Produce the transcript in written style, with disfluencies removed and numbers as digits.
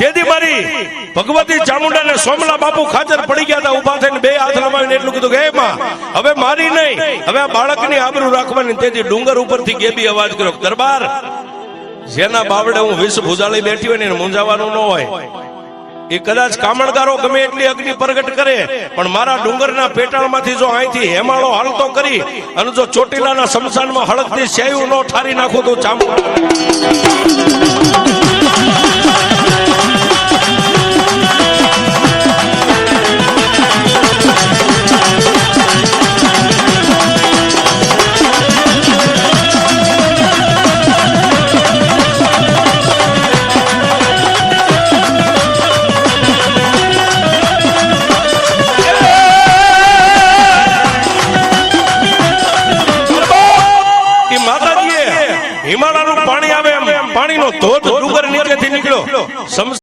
તેથી મારી ભગવતી ચામુંડા ને સોમલા બાપુ ખાતર પડી ગયા હતા, ઉભા થઈને બે હાથ લંબાવીને એટલું કીધું કે હે માં, હવે મારી નહીં, હવે આ બાળકની આબરૂ રાખવાની. તેથી ડુંગર ઉપરથી ગેબી અવાજ કર્યો, દરબાર જેના બાવડે હું વિષ ભુજાળી બેઠી હોય ને એને મૂંઝાવાનું ન હોય. એ કદાચ કામણગારો ગમે એટલી અગ્નિ પ્રગટ કરે, પણ મારા ડુંગરના પેટાળમાંથી જો અહીંથી હેમાળો હાલતો કરી અને જો ચોટીલાના શમશાનમાં હળકથી સેયું ન ઠારી નાખું તો ચામુંડા હિમાલયનું પાણી આવે એમ પાણીનો ધોધ ડુંગર નીચેથી નીકળ્યો.